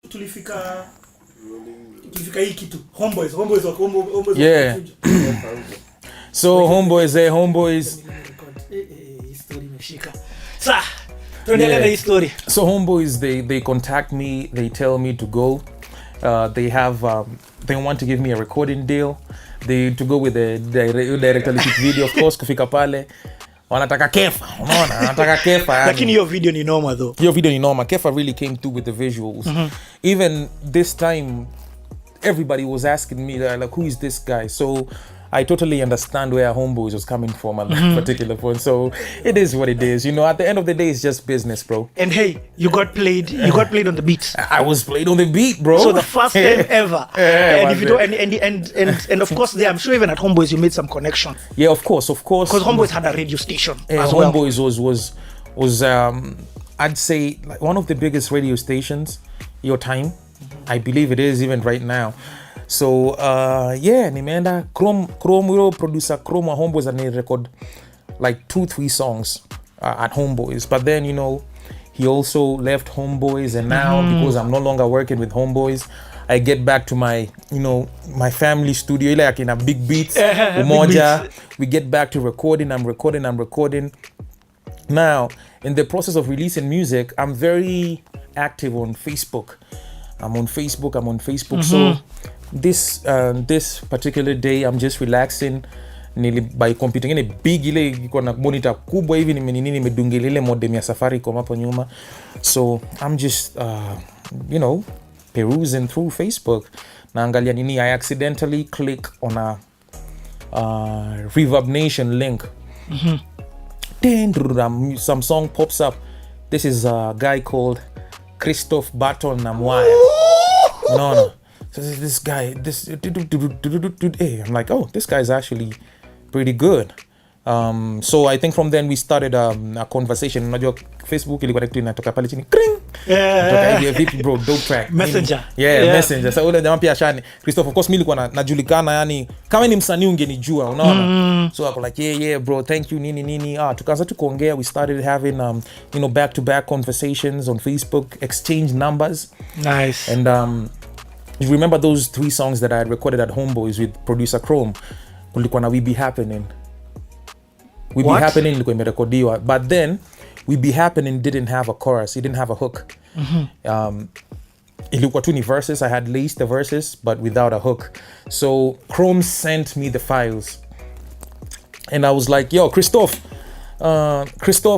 tulifika hii kitu homeboys wako yeah. So homeboys history imeshika sa tuendelee na history. So homeboys they contact me, they tell me to go. They have they want to give me a recording deal. They to go with the director video of course. Kufika pale wanataka kefa, unaona, wanataka kefa. Lakini hiyo video ni noma though. Hiyo video ni noma. Kefa really came through with the visuals. Even this time everybody was asking me like who is this guy? So I totally understand where Homeboys was coming from at that particular point. So it is what it is. You know, at the end of the day, it's just business, bro. And hey, you got played on the beat. I was played on the beat, bro. So the first time ever. And if you don't, and of course, there, I'm sure even at Homeboys you made some connection. Yeah, of course. Because Homeboys had a radio station as well. Homeboys was I'd say like one of the biggest radio stations your time. I believe it is even right now. So yeah, nimeenda Chrome producer Chrome Homeboys and he record like 2-3 songs at Homeboys. But then, you know, he also left Homeboys, and now because I'm no longer working with Homeboys, I get back to my, you know, my family studio like in a big beats umoja. We get back to recording. I'm recording. Now, in the process of releasing music, I'm very active on Facebook. I'm on Facebook. So this particular day I'm just relaxing by computing in a big ile iko na monitor kubwa hivi nimedungilia ile modem ya Safaricom hapo nyuma. So I'm just you know, perusing through Facebook, naangalia nini. I accidentally click on a Reverb Nation link. Then some song pops up. This is a guy called Kristoff Baton Namwaya. No. So this guy, I'm like, oh, this guy's actually pretty good. So I think from then we started a conversation. Unajua Facebook ilikuwa kitu inatoka pale chini kring. Inatoka hivi vipi bro, dope track. Messenger. Yeah, Messenger. So ule jamaa pia ashani. Kristoff, of course mimi nilikuwa najulikana, yani kama ni msanii ungenijua, unaona. So ako like yeah bro, thank you nini. Tukaanza kuongea, we started having you know, back to back conversations on Facebook, exchange numbers. Nice. And you remember those 3 songs that I had recorded at Homeboys with producer Chrome? Kulikuwa na We Be Happening. We Be Happening ilikuwa imerekodiwa, but then We Be Happening didn't have a chorus. It didn't have a hook. Ilikuwa tu ni verses. I had laced the verses but without a hook. So Chrome sent me the files and I was like, yo, Kristoff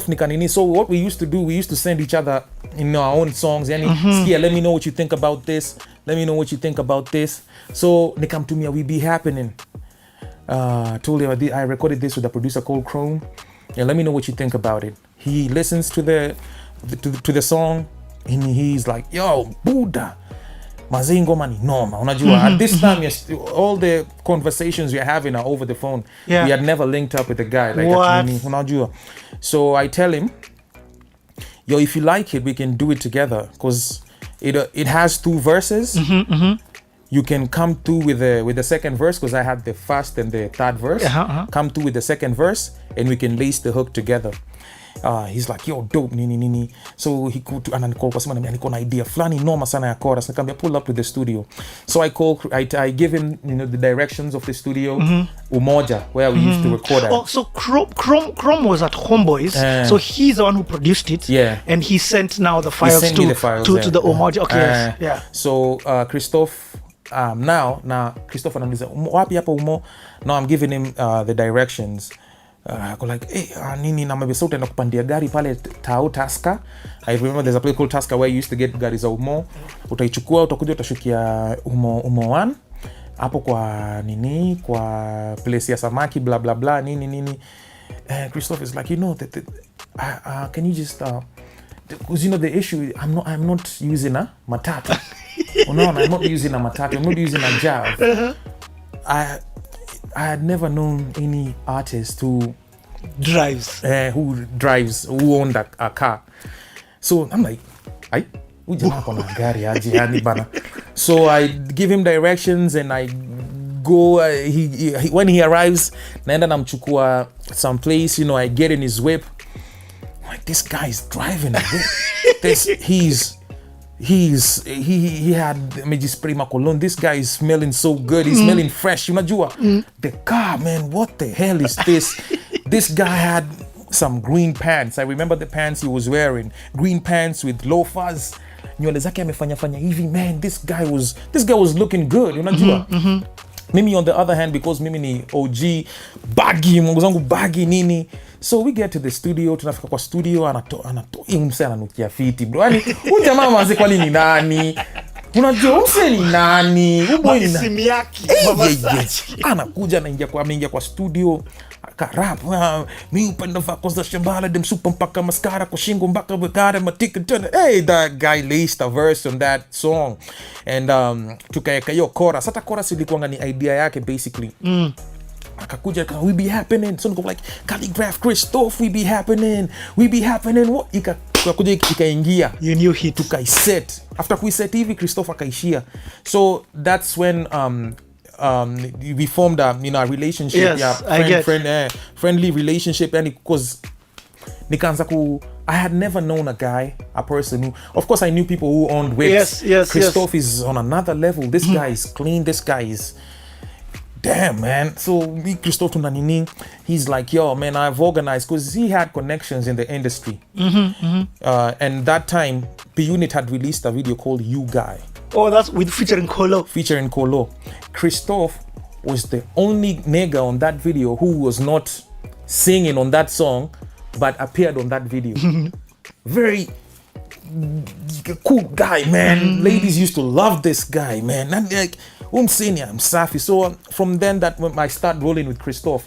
nikanini. So what we used to do, we used to send each other, you know, our own songs. Yani, Skia, let me know what you think about this. Let me know what you think about this. So nikamtumia We Be Happening. Told him I recorded this with a producer called Chrome. And let me know what you think about it. He listens to the song and he's like, yo, Buddha, mazingo mani noma. Unajua, at this time, all the conversations we're having are over the phone. Yeah. We had never linked up with a guy like unajua. So I tell him, yo, if you like it, we can do it together, because it has 2 verses. You can come through with the second verse, because I had the first and the third verse. Come through with the second verse and we can lace the hook together. He's like, yo, dope nini. So he could ananicall kwa sababu niko na idea fulani noma sana ya chorus. Nikamwambia pull up to the studio. So I give him, you know, the directions of the studio, Umoja, where we used to record at. Oh, so Chrome was at Homeboys. So he's the one who produced it. Yeah. And he sent now the files to the Umoja. Okay. Yes. Yeah. So Kristoff now Kristoff ananiuliza wapi hapa Umo. Now I'm giving him the directions. Go like, hey, nini na mabesa utaenda kupandia gari pale Taska. I remember there's a place called Taska where you used to get gari za Umo. Utaichukua, utakuja utashukia Umo 1 hapo kwa nini, kwa place ya samaki blah blah blah nini. Kristoff is like, you know that can you just because you know the issue, I'm not using a matatu. No, I'm not using a matatu. I'm not using a Jav. I had never known any artist who drives, who owned a car. So I'm like, so I give him directions and I go. He when he arrives, naenda namchukua someplace. You know, I get in his whip. I'm like, this guy is driving a whip. he had amejispray makolon. This guy is smelling so good. He's smelling fresh. Unajua the car, man, what the hell is this? This guy had some green pants. I remember the pants he was wearing, green pants with loafers. Nywele zake amefanya hivi, man. This guy was looking good. Unajua mimi on the other hand, because mimi ni OG baggy, mungu zangu baggy nini. So we get to the studio, tunafika kwa studio, mse ananukia fiti bro. Yani huyu jamaa manze kwani ni nani? Unajua mse ni nani? Uboy ni simu yake. Anakuja ameingia kwa studio, akarap. Mi upenda vako za shambala, dem super mpaka maskara kwa shingo mpaka wekare matika tena. Hey, that guy laced a verse on that song. And tukaeka hiyo chorus. Hata chorus ilikuwa ni idea yake basically. Akakuja we be happening, so niko like Khaligraph Kristoff, we be happening what ikakuja ikaingia, you knew hit, tukaiset. After kuiset hivi Kristoff akaishia. So that's when we formed a relationship. Yes, friendly relationship. And because I had never known a person who, of course I knew people who owned wigs. Yes, Kristoff is on another level. This guy is clean. This guy is damn, man. So me, Kristoff tunanini, he's like, yo, man, I've organized, because he had connections in the industry. And that time, P-Unit had released a video called You Guy. Oh, that's with featuring Kolo. Kristoff was the only nigga on that video who was not singing on that song, but appeared on that video. Very cool guy, man. Ladies used to love this guy, man. And like, I'm Safi. So from then, that when I start rolling with Kristoff.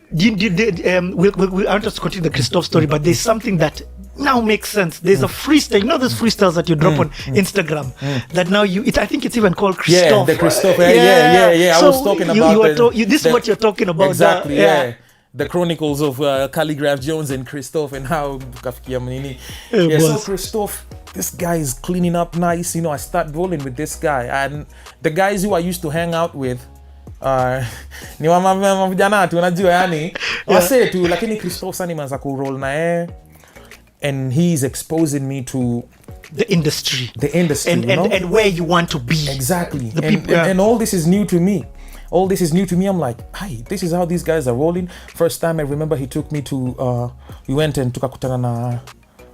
We'll I'll just continue the Kristoff story, but there's something that now makes sense. There's a freestyle, you know, those freestyles that you drop on Instagram that now I think it's even called Kristoff. Yeah, the Kristoff. Yeah. So I was talking about this is what you're talking about. Exactly. The Chronicles of Khaligraph Jones and Kristoff, and how kafikia mnini. So Kristoff, this guy is cleaning up nice. You know, I start rolling with this guy, and the guys who I used to hang out with ni wa vijana tu unajua yani wase tu, lakini Kristoff sasa nimeanza ku roll na yeye, and he's exposing me to the industry and where you want to be. Exactly. And all this is new to me. I'm like, hi, this is how these guys are rolling. First time I remember he took me to we went and tukakutana na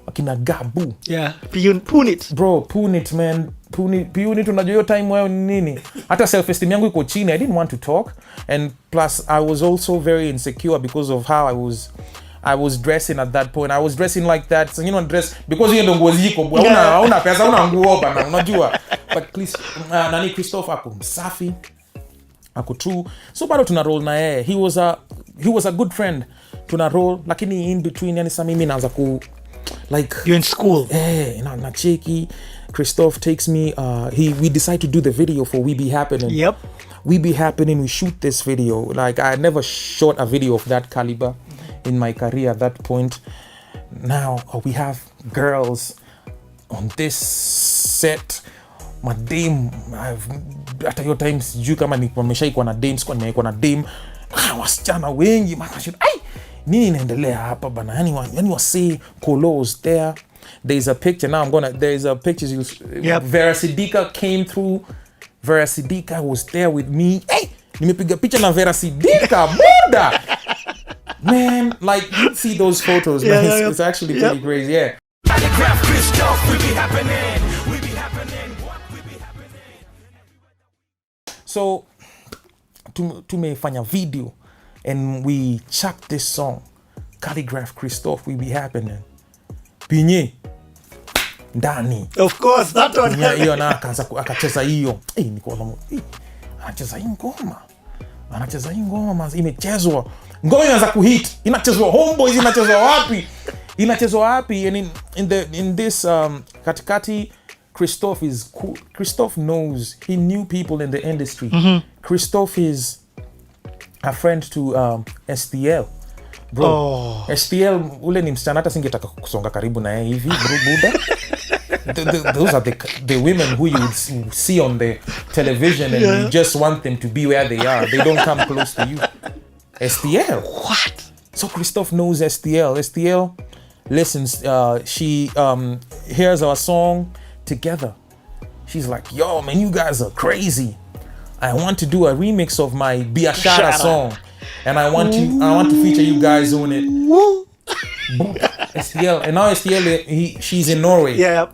akina Gabu. Yeah, Punit. Bro, Punit, man. Punit unajua hiyo time wao nini? Hata self esteem yangu iko chini. I didn't want to talk, and plus I was also very insecure because of how I was dressing at that point. I was dressing like that. So, you know, dress because hiyo ndo nguo ziko. Hauna pesa, hauna nguo bana, unajua. But please nani Kristoff ako msafi. Ako true. So bado tuna roll na yeye. He was a good friend. Tuna roll, lakini in between yani sasa mimi naanza ku like you're in school. Na cheki. Kristoff takes me we decide to do the video for We Be Happening. Yep. We Be Happening, we shoot this video. Like I never shot a video of that caliber in my career at that point. Now we have girls on this set. Madame, hata hiyo time sijui kama nimeshaikuwa na dame, sikuwa nimekuwa na dame. Wasichana wengi makashida. Nini inaendelea hapa bana? Yani wasi Kolos there. There's a picture now. There's a picture. Yep. Vera Sidika came through. Vera Sidika was there with me. Nimepiga picha na Vera Sidika, buda. Man, like you see those photos, man. It's actually pretty crazy. Yeah. Khaligraph Kristoff, we be happening. So tumefanya video and we chucked this song Khaligraph Kristoff, We Be Happening. Pinye ndani. Of course, that one. Hiyo na akacheza hiyo. Niko anacheza hii ngoma imechezwa. Ngoma inaanza kuhit. Inachezwa Homeboys, inachezwa wapi? And in this katikati Kristoff is cool. Kristoff knows. He knew people in the industry. Kristoff is a friend to STL. Bro, STL ule ni msichana hata singetaka kusonga karibu na yeye hivi, bro buda. Those are the women who you see on the television and you just want them to be where they are. They don't come close to you. STL. What? So Kristoff knows STL. STL listens. She hears our song together. She's like, yo, man, you guys are crazy. I want to do a remix of my Bashara song. And I want to feature you guys on it. STL. And now STL, she's in Norway. Yeah.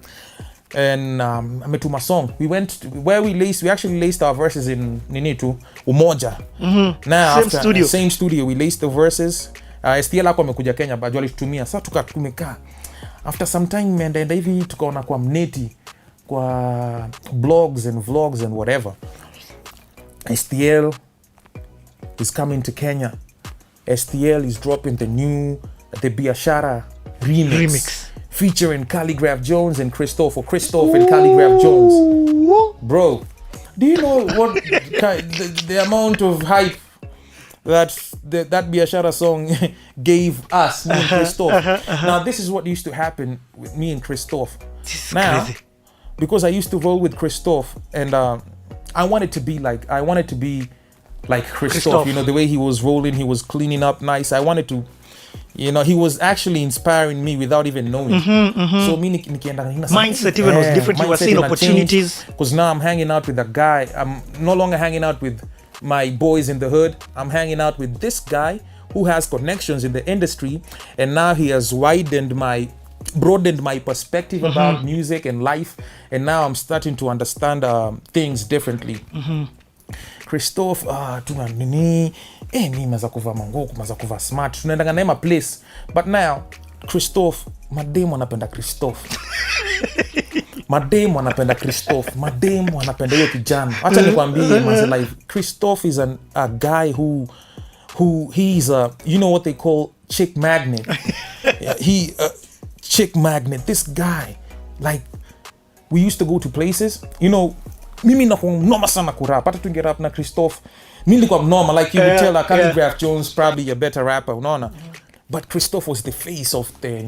And I met to my song. We actually laced our verses in Ninitu, Umoja. Now same studio, we laced the verses. STL hapo amekuja Kenya, but alitutumia. Sasa tumekaa. After some time, and hivi tukaona kwa mneti, kwa blogs and vlogs and whatever. STL is coming to Kenya. STL is dropping the Bashara remix. Featuring Khaligraph Jones and Kristoff, and Khaligraph Jones. Bro, do you know what the amount of hype that Bashara song gave us, me and Kristoff? Now, this is what used to happen with me and Kristoff. Now, crazy. Because I used to roll with Kristoff, and I wanted to be like Kristoff. You know, the way he was rolling, he was cleaning up nice. I wanted to. You know, he was actually inspiring me without even knowing. So me mindset even was different. You were seeing opportunities. Because now I'm hanging out with a guy. I'm no longer hanging out with my boys in the hood. I'm hanging out with this guy who has connections in the industry, and now he has broadened my perspective about music and life, and now I'm starting to understand things differently. Kristoff, tuna nini, mimi maza kuva mangoku, maza kuva smart, tunaendanga naye place. But now, Kristoff, mademu anapenda Kristoff. Mademu anapenda Kristoff. Mademu anapenda hiyo kijana. Acha nikwambie, manze, like, Kristoff is a guy who he's you know what they call chick magnet. Chick magnet. This guy, like, we used to go to places, you know. Mimi nakuwa mnoma sana kurap. Hata tungerap na Kristoff, mimi nilikuwa mnoma. Like you would tell Khaligraph Jones probably a better rapper, unaona. But Kristoff was the face of the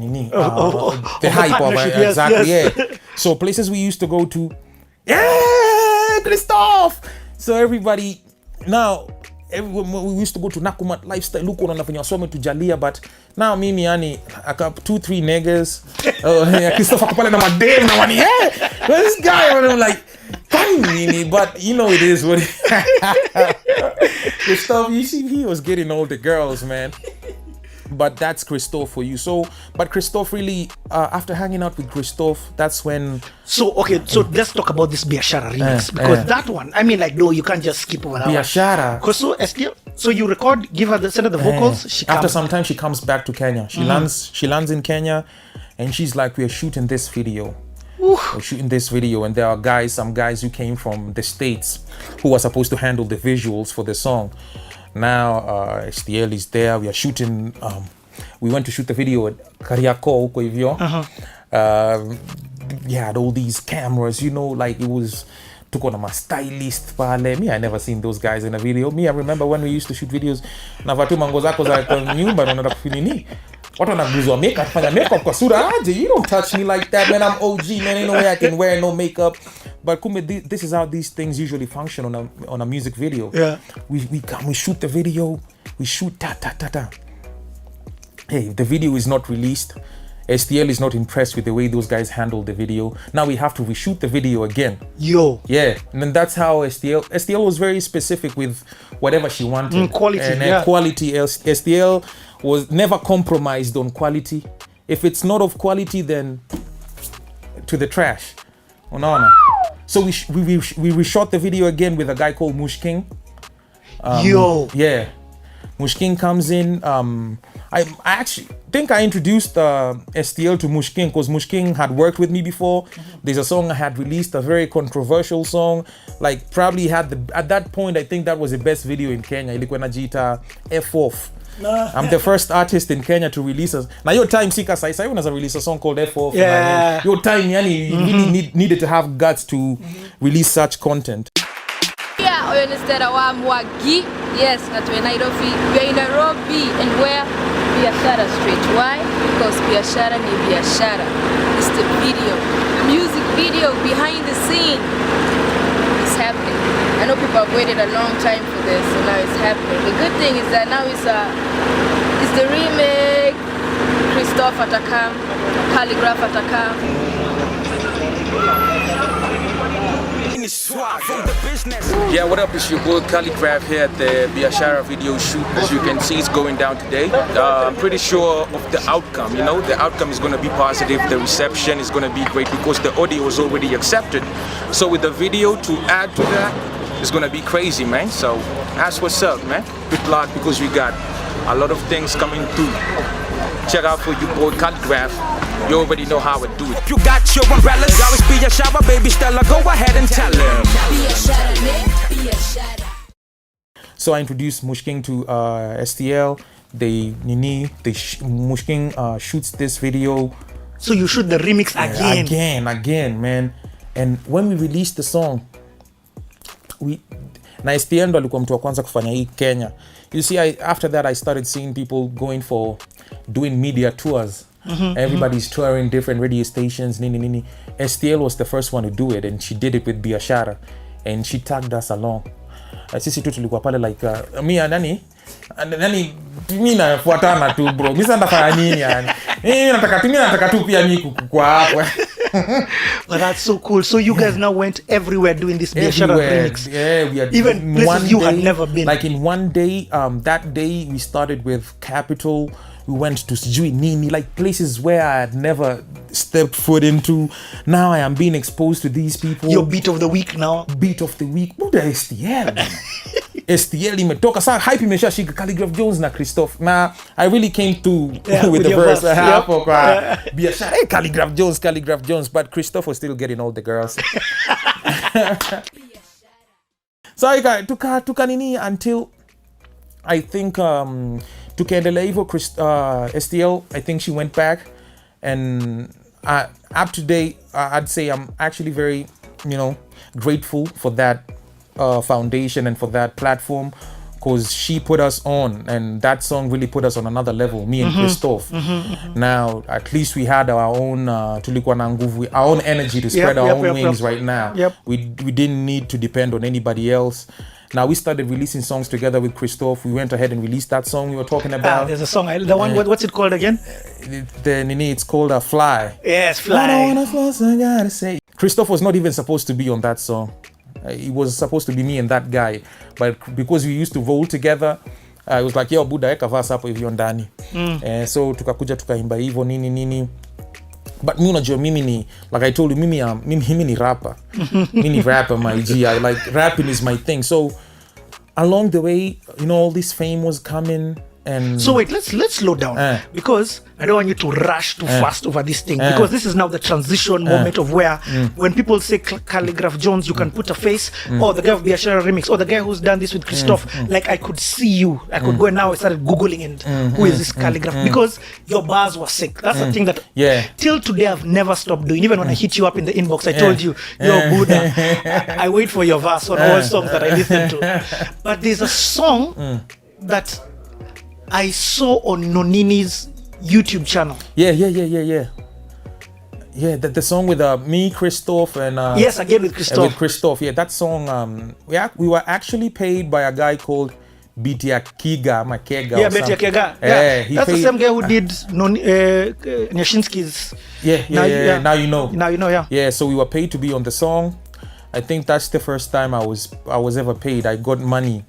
hype of it. Exactly, yes. Yeah. So places we used to go to, Kristoff. So everybody, now, we used to go to Nakumat Lifestyle. Look on anafanya wasome tujalia, but now mimi yani aka 2-3 niggas. Kristoff akapale na madem na wani, this guy, and I'm like, but you know it is what Kristoff, you see, he was getting all the girls, man. But that's Kristoff for you. So, but Kristoff really, after hanging out with Kristoff, that's when. So let's talk about this Bashara remix, because that one, I mean, like, no, you can't just skip over that Bashara. Because so you record, send her the vocals. After some time, she comes back to Kenya. She lands in Kenya, and she's like, "We are shooting this video." We're shooting this video, and there are some guys who came from the States who are supposed to handle the visuals for the song. Now STL is there. We are shooting. We went to shoot the video at Kariako, huko hivyo. We had all these cameras, you know, like it was. Took on my stylist pale. Me, I never seen those guys in a video. Me, I remember when we used to shoot videos. Na vatu mango zako za nyumba na nataka kufinini. Watu wanaguzwa makeup, fanya makeup kwa sura aje. You don't touch me like that, man. I'm OG, man. Ain't no way I can wear no makeup. But kumbe, this is how these things usually function on a music video. Yeah. We come, we shoot the video, we shoot ta. Hey, the video is not released. STL is not impressed with the way those guys handled the video. Now we have to reshoot the video again. Yo. Yeah, and then that's how STL was very specific with whatever she wanted. Quality, and quality. STL was never compromised on quality. If it's not of quality, then to the trash. No. So we reshot the video again with a guy called Mush King. Yo. Yeah. Mush King comes in. I actually think I introduced STL to Mush King because Mush King had worked with me before. There's a song I had released, a very controversial song. Like probably at that point, I think that was the best video in Kenya. Ilikuwa inajiita F-Off. I'm the first artist in Kenya to release a. Now your time sika sai when I release a song called F-Off. Yeah. Your time, yani, you really needed to have guts to release such content. Yeah, oyo ni Stella wa Mwagi. Yes, na tuwe Nairobi. We are in Nairobi, and where? Bashara Street. Why? Because Bashara ni Bashara. It's the video, the music video behind the scene. It's happening. I know people have waited a long time for this, so now it's happening. The good thing is that now it's the remake. Kristoff atakam, Khaligraph atakam. Yeah, what up? It's your boy Khaligraph here at the Bashara video shoot. As you can see, it's going down today. I'm pretty sure of the outcome, you know. The outcome is going to be positive. The reception is going to be great because the audio was already accepted. So with the video to add to that, it's going to be crazy, man. So that's what's up, man. Good luck because we got a lot of things coming through. Check out for your boy Khaligraph. You already know how I do it. You got your umbrellas, always be a shower, baby Stella. Go ahead and tell him. So I introduced Mushking to STL. Mushking shoots this video. So you shoot the remix Again, man. And when we released the song, na STL ndo alikuwa mtu wa kwanza kufanya hii Kenya. You see, after that I started seeing people going for doing media tours. Everybody's touring different radio stations. Nini. STL was the first one to do it, and she did it with Bashara, and she tagged us along. Sisi tu tulikuwa pale like nani nafuatana tu bro. Mimi nataka nini yani? Mimi nataka tu pia mimi kwa hapo. But that's so cool. So you guys now went everywhere doing this Bashara remix. Yeah, we had even places you had never been. Like in one day, that day we started with Capital. We went to Sijui Nini, like places where I had never stepped foot into. Now I am being exposed to these people. Your beat of the week now. Beat of the week. Buda STL. STL imetoka. Sa hype imeshashika Khaligraph Jones na Kristoff. Now I really came through with the verse. Bashara, hey, Khaligraph Jones. But Kristoff was still getting all the girls. So I got tuka nini until I think tukaendelea hivyo STL. I think she went back, and up to date I'd say I'm actually very grateful for that foundation and for that platform, because she put us on, and that song really put us on another level, me and Kristoff. Now at least we had our own tulikuwa na nguvu, our own energy to spread our own wings right now. We didn't need to depend on anybody else. Now we started releasing songs together with Kristoff. We went ahead and released that song we were talking about. There's a song, the one, what's it called again? It's called Fly. Yes, Fly. I don't wanna fly, so I gotta say. Kristoff was not even supposed to be on that song. It was supposed to be me and that guy. But because we used to roll together, I was like, yo, Buddha, eka verse hapo hivyo ndani. So tukakuja tukaimba hivyo nini. But mimi ni, like I told you, mimi ni rapper. Mimi ni rapper, my G. Like rapping is my thing. So along the way, all this fame was coming. And so wait, let's slow down, because I don't want you to rush too fast over this thing, because this is now the transition moment of where when people say Khaligraph Jones, you can put a face, or the guy of Bashara remix, or the guy who's done this with Kristoff. Like I could see you, I could go, and now I started googling and who is this Khaligraph, because your bars were sick. That's the thing that till today I've never stopped doing. Even when I hit you up in the inbox, I told you, yo Buddha, I wait for your verse on all songs that I listen to. But there's a song that I saw on Nonini's YouTube channel. Yeah, the song with me, Kristoff, and yes, again with Kristoff. With Kristoff, yeah, that song. We were actually paid by a guy called Bitiakiga Makega. Yeah, Bitiakiga. Yeah, that's the same guy who did Nyashinsky's. Now you know. Now you know, yeah. Yeah, so we were paid to be on the song. I think that's the first time I was ever paid. I got money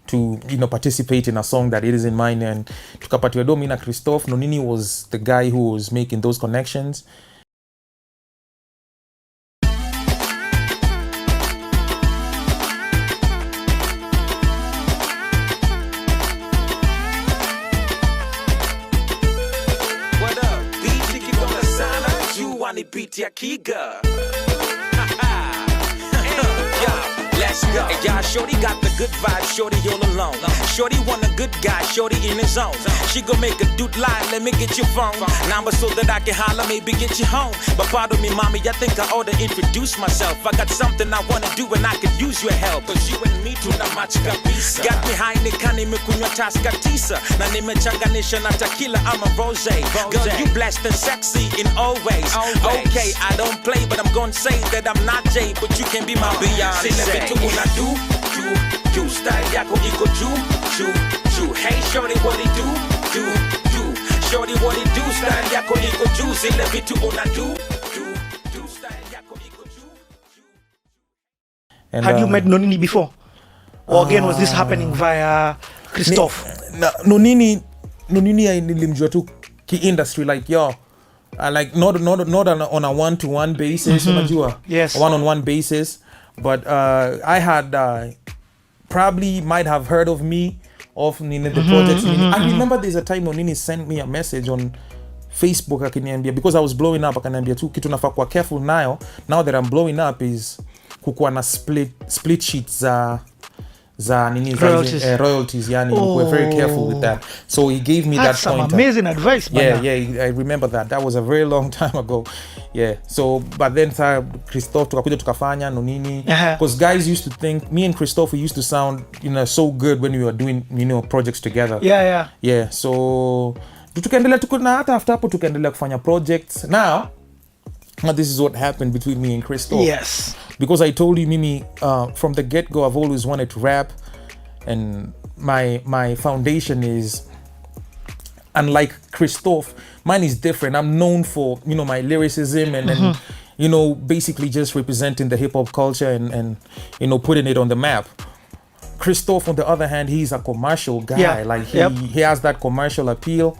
to participate in a song that it is in mine, and tukapatiwa do mina Kristoff. Nonini was the guy who was making those connections. What up? DJ Kigona Sana, you want to beat your Kiga. Let's go. Hey, y'all, shorty got the good vibe, shorty all alone. Shorty want a good guy, shorty in his zone. She gon' make a dude lie, let me get your phone number so that I can holler, maybe get you home. But pardon me, mommy, I think I ought to introduce myself. I got something I wanna do and I could use your help. Cause you and me tuna match kabisa. Got me high, nikani mekunywa taska tisa. Na nimechanganisha na tequila, I'm a rosé. Girl, you blessed and sexy in all ways. Okay, I don't play, but I'm gonna say that I'm not Jay, but you can be my Beyonce. Una do style yako iko juu. Hey shorty, what it do? Shorty, what it do? Style yako iko juu. Zile vitu una do. And, had you met Nonini before, or again was this happening via Kristoff? Nonini nilimjua tu ki-industry, like yo, like not on a one-to-one basis, unajua, yes, one-on-one basis, but I had probably might have heard of me of Nini, the projects. I remember there's a time Nonini sent me a message on Facebook akiniambia, because I was blowing up, akaniambia tu kitu nafaa kuwa careful now that I'm blowing up is kukuwa na split sheets za nini royalties, yani we're very careful with that. So he gave me that's that point. Some amazing advice, man. Yeah, I remember that was a very long time ago. Yeah, so but then Kristoff tukakuja tukafanya Nonini, because guys used to think me and Kristoff, we used to sound, so good when we were doing, projects together. Yeah, so tukaendelea tukuna hata after hapo tukaendelea kufanya projects. Now this is what happened between me and Kristoff. Yes. Because I told you, Mimi, from the get-go, I've always wanted to rap, and my foundation is, unlike Kristoff, mine is different. I'm known for, my lyricism and basically just representing the hip-hop culture and putting it on the map. Kristoff, on the other hand, he's a commercial guy. Like he has that commercial appeal.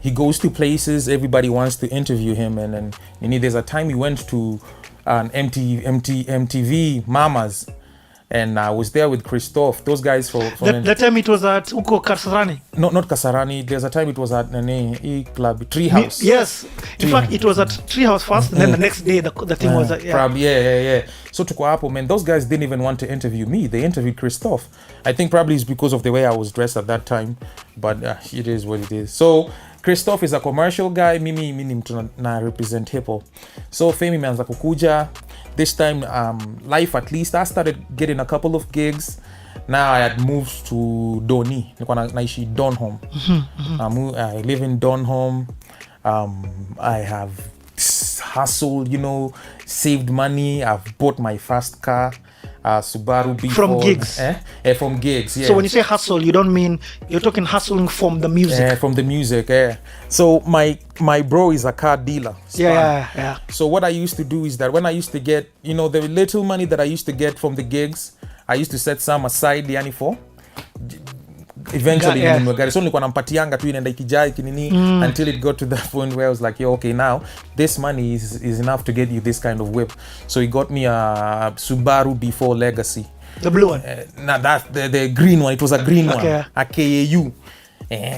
He goes to places, everybody wants to interview him, and there's a time he went to an MTV Mamas, and I was there with Kristoff. Those guys for that time it was at Uko Kasarani. Not Kasarani. There's a time it was at club Treehouse. Yes, in fact it was at Treehouse first, and then the next day the thing was at, probably yeah. So tuko hapo, man, those guys didn't even want to interview me. They interviewed Kristoff. I think probably it's because of the way I was dressed at that time, but it is what it is. So Kristoff is a commercial guy, mimi mtu na represent hip hop. So fame imeanza kukuja. This time life, at least I started getting a couple of gigs. Now I had moved to Doni. Nilikuwa naishi Donholm. I live in Donholm. I have hustled, saved money. I've bought my first car, Subaru before. From gigs? From gigs, yeah. So when you say hustle, you don't mean, you're talking hustling from the music? From the music, yeah. So my bro is a car dealer. Yeah. So what I used to do is that when I used to get, the little money that I used to get from the gigs, I used to set some aside, yani for eventually gari. So nilikuwa nampatianga tu inaenda ikijai kinini until it got to the point where I was like, okay, now this money is enough to get you this kind of whip. So he got me a Subaru before Legacy. The blue one? That's the green one. It was a green one. A KAU.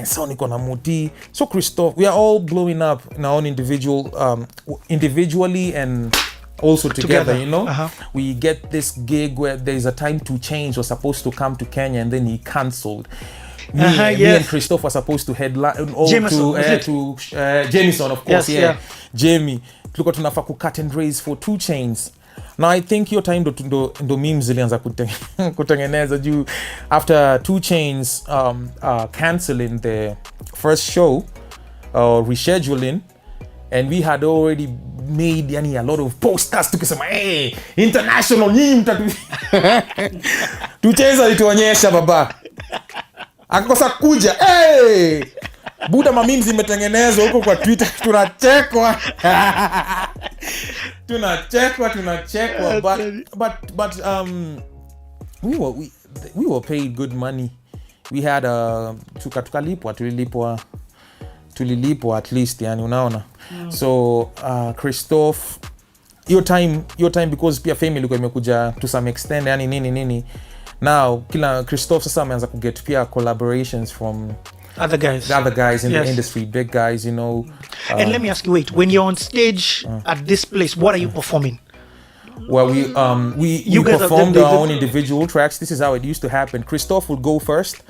So niko na muti. So Kristoff, we are all blowing up in our own individually and also together. We get this gig where there's a time to change, was supposed to come to Kenya, and then he cancelled. Me and Kristoff were supposed to headline to Jamison, of course. Jamie, tulikuwa tunafaa ku cut and raise for 2 Chainz. Now I think your time ndo memes zilianza kutengeneza juu after 2 Chainz cancelling the first show, rescheduling, and we had already made a lot of posters tukisema international nyinyi mtatu 2 Chainz alituonyesha baba akakosa kuja buda mamimzi imetengenezwa huko kwa Twitter tunachekwa but we were paid good money. We had tulilipwa at least, yani unaona. So Kristoff, your time because pia fame ilikuwa imekuja to some extent, yani nini now kila Kristoff sasa ameanza ku get pia collaborations from other guys in the industry, big guys, and let me ask you, wait, when you're on stage at this place, what are you performing? Well, we performed our own individual tracks. This is how it used to happen. Kristoff would go first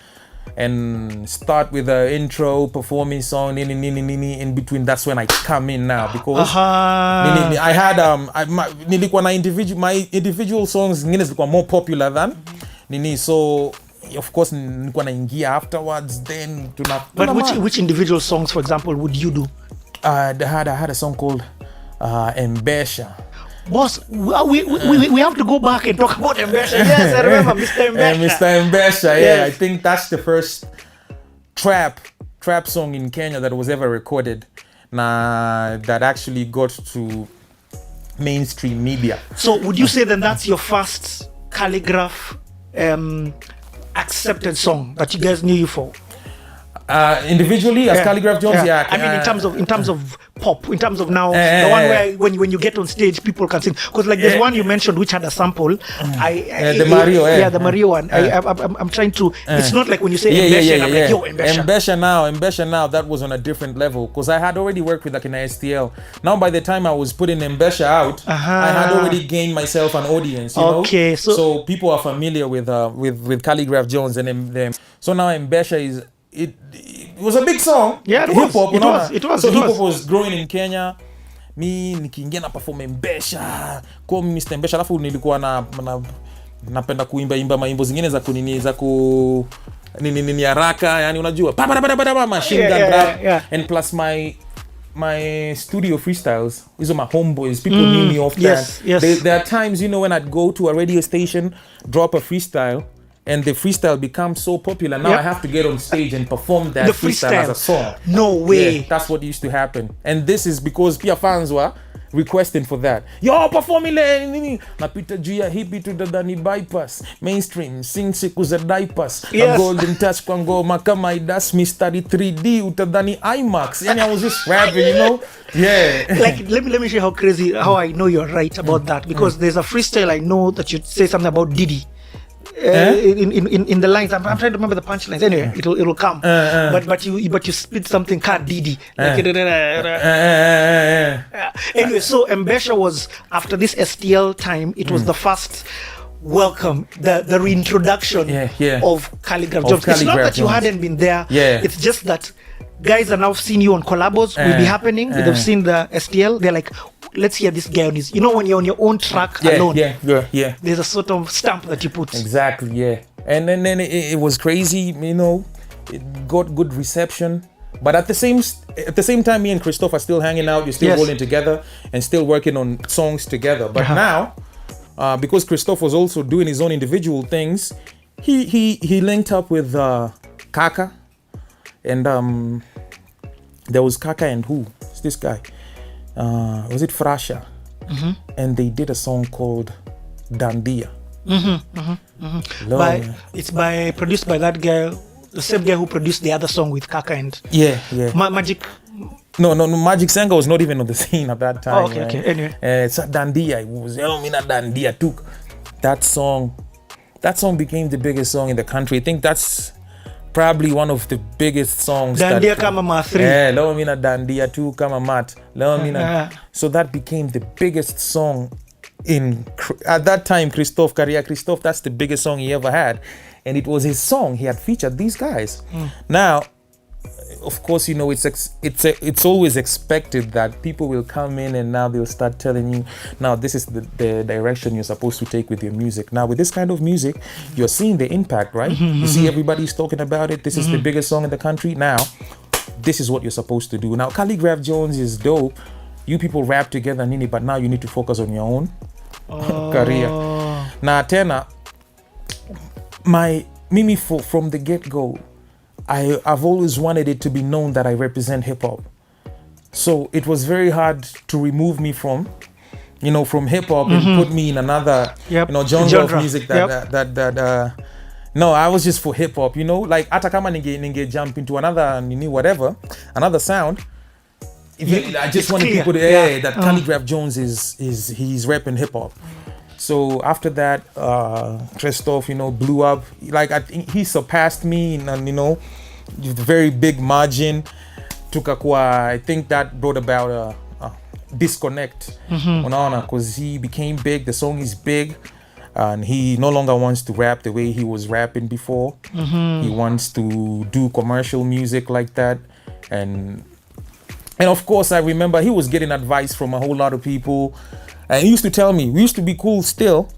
and start with the intro, performing song, in between. That's when I come in now, because I had my individual songs zilikuwa more popular than so of course nilikuwa naingia afterwards. Then but which individual songs, for example, would you do? I had a song called MPESA. Boss, we have to go back and talk about MPESA. Yes, I remember Mr. MPESA. Mr. MPESA, yeah. I think that's the first trap song in Kenya that was ever recorded. That actually got to mainstream media. So would you say then that's your first Khaligraph accepted song that you guys knew you for? Individually as Khaligraph Jones, yeah. I mean, in terms of pop, in terms of now, the one where when you get on stage, people can sing. Because like there's one you mentioned which had a sample. The Mario, the Mario one. I'm trying to. It's not like when you say MPESA, I'm like, yo, MPESA now. That was on a different level because I had already worked with like an STL. Now by the time I was putting MPESA out, I had already gained myself an audience. You know? So people are familiar with Khaligraph Jones and them. So now MPESA is. It was a big song. Yeah, hip hop. It was. So hip hop was growing in Kenya. Mi nikiingia na perform MPESA kwa Mr. MPESA, alafu nilikuwa napenda kuimba maimbo zingine za kunini za ku nini haraka, yani unajua machine gun rap. And plus my studio freestyles, these are my homeboys. People knew me off that. There are times, when I'd go to a radio station, drop a freestyle, and the freestyle becomes so popular. Now I have to get on stage and perform that freestyle as a song. No way. Yeah, that's what used to happen. And this is because Pia fans were requesting for that. Yo, perform ile napita juu ya hipi tutadhani bypass. Mainstream, sing siku za diapers. A golden touch kwa ngoma kama idas me study 3D utadhani IMAX. Yani I was just rapping, Yeah. Like let me show you how crazy, how I know you're right about that. Because there's a freestyle I know that you say something about Diddy. In the lines, I'm trying to remember the punchlines. Anyway, it'll come. But you spit something called Didi. Anyway, so MPESA was after this STL time. It was the first welcome, the reintroduction of Khaligraph Jones. It's not that you hadn't been there. It's just that guys are now seeing you on collabos. Will be happening. They've seen the STL. They're like, let's hear this guy on his. When you're on your own track alone. There's a sort of stamp that you put. Exactly. Yeah. And then it was crazy. It got good reception. But at the same time, me and Kristoff are still hanging out. You're still rolling together and still working on songs together. But now, because Kristoff was also doing his own individual things, he linked up with Kaka, and there was Kaka and who? It's this guy. Was it Frasha? And they did a song called Dandia. It's produced by that guy, the same guy who produced the other song with Kaka and Magic. No, Magic Senga was not even on the scene at that time. Okay. Anyway, it's a Dandia. It was Dandia took that song. That song became the biggest song in the country. I think that's probably one of the biggest songs. Dandia kama ma 3. Leo mina Dandia 2 kama mat. So that became the biggest song at that time. Kristoff, that's the biggest song he ever had, and it was his song. He had featured these guys. Now, of course, it's always expected that people will come in and now they'll start telling you, now this is the direction you're supposed to take with your music. Now with this kind of music, you're seeing the impact, right? You see everybody's talking about it. This is the biggest song in the country. Now, this is what you're supposed to do. Now, Khaligraph Jones is dope. You people rap together, Nini, but now you need to focus on your own career. Now, Tena, Mimi, from the get-go, I've always wanted it to be known that I represent hip-hop. So it was very hard to remove me from hip-hop and put me in another genre of music no, I was just for hip-hop, like hata kama ninge jump into another sound. I just wanted people to that Khaligraph Jones he's rapping hip-hop. So after that, Kristoff, blew up. Like I think he surpassed me, and with a very big margin. I think that brought about a disconnect, because he became big. The song is big, and he no longer wants to rap the way he was rapping before. He wants to do commercial music like that, and of course I remember he was getting advice from a whole lot of people. And he used to tell me, we used to be cool still,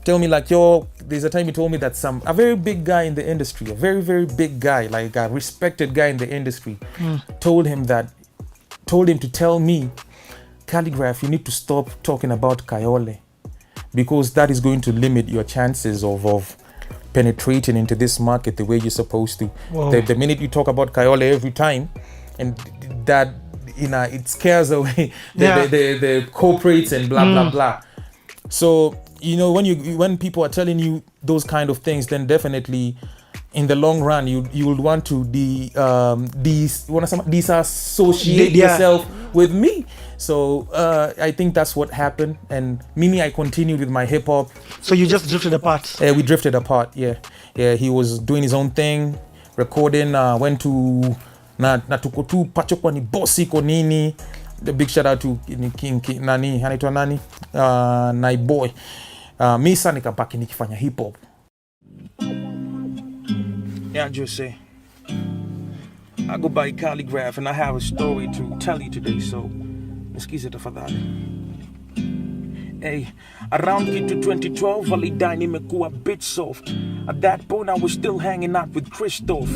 tell me like, yo, there's a time he told me that a very big guy in the industry, a very, very big guy, like a respected guy in the industry, told him to tell me, Khaligraph, you need to stop talking about Kayole, because that is going to limit your chances of penetrating into this market the way you're supposed to. The minute you talk about Kayole every time, and that, it scares away the corporates and blah blah blah. So you know, when people are telling you those kind of things, then definitely in the long run you will want to disassociate yourself with me. So I think that's what happened, and Mimi, I continued with my hip hop. So you just drifted apart? We drifted apart. Yeah. He was doing his own thing, recording. Went to na tuko tu pachokwa ni bossy ko nini. The big shout out to King nani anaitwa nani Nai Boy. Misa nikabaki nikifanya hip hop. Yeah, just say I go by Khaligraph and I have a story to tell you today, so nisikize tafadhali. Hey, around kitu 2012 validai nimekuwa a bit soft. At that point I was still hanging out with Kristoff.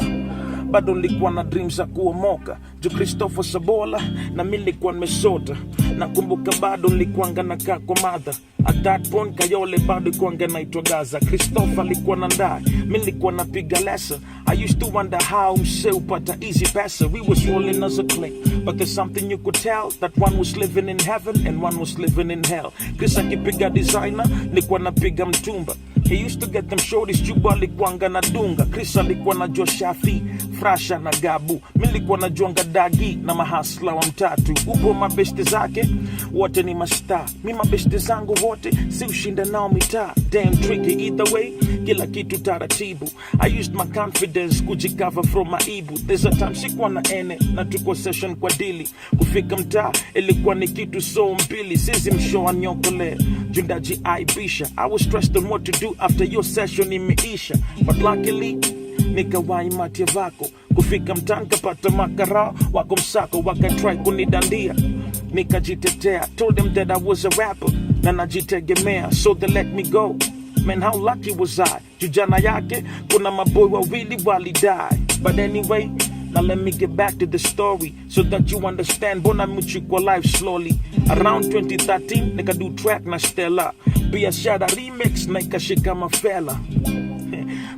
Bado nilikuwa na dreams za kuomoka. Jo Kristoff wa Sabola na mimi nilikuwa nimesota. Nakumbuka bado nilikuwa nakaa kwa mother. At that point Kayole bado ilikuwa naitwa Gaza. Kristoff alikuwa na ndai, mimi nilikuwa napiga lesa. I used to wonder how mse upata easy pesa. We was rolling as a clique, but there's something you could tell, that one was living in heaven and one was living in hell. Chris akipiga designer, nilikuwa napiga mtumba. He used to get them shorties, Juba alikuwa na dunga. Chris alikuwa na Joshafi, Frasha na Gabu. Mimi nilikuwa na Jonga Dagi na mahasla wa mtatu. Upo mabeste zake, wote ni mastaa. Mimi mabeste zangu wote, si ushinda nao mitaa. Damn tricky either way, kila kitu taratibu. I used my confidence kujikava from my ibu. There's a time sikuwa na ene, na tuko session kwa dili. Kufika mtaa, ilikuwa ni kitu so mbili. Sizi mshoa nyokole, jundaji aibisha. I was stressed on what to do after your session imeisha. But luckily, nikawai matia vako. Kufika mtaa kapata makara, wako msako, wakatry kunidandia. Nikajitetea, told them that I was a rapper, na najitegemea, so they let me go. Man, how lucky was I? Jujana yake, kuna maboy wawili walidai. But anyway, now let me get back to the story, so that you understand bona mchukua life slowly. Around 2013, nika do track na Stella. Bashara remix na ikashika mafela.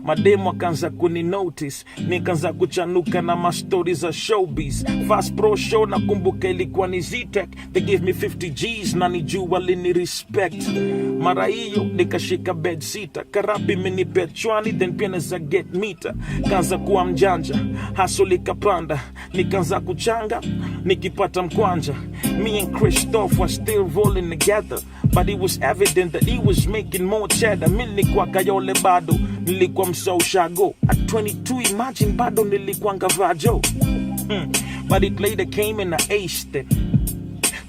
Mademo kanza kuni notice, nikanza kuchanuka na ma stories za showbiz. Fast Pro show na kumbuka ilikuwa ni Z-Tech. They gave me 50 G's na nijua lini respect. Mara hiyo nikashika bed sita, karabi minipe chwani, then pia naza get meter. Kanza kuwa mjanja, hustle ikapanda, nikanza kuchanga, nikipata mkwanja. Me and Kristoff were still rolling together, but it was evident that he was making more cheddar. Mimi nilikuwa Kayole bado, nilikuwa msao shago. At 22, imagine bado nilikuwa ngavajo. But it later came and I aced it.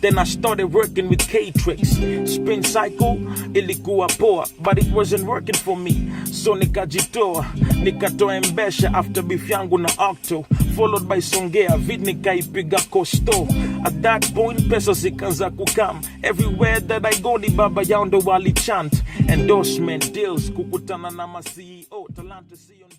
Then I started working with K-Tricks. Spin cycle, ilikuwa poa, but it wasn't working for me. So nikajitoa, nikatoa mbesha after beef yangu na Octo. Followed by Songea, vid nikaipiga Costo. At that point, pesa zikanza kukam. Everywhere that I go, ni baba yao ndo wali chant. Endorsement deals, kukutana na ma CEO. Talanta si on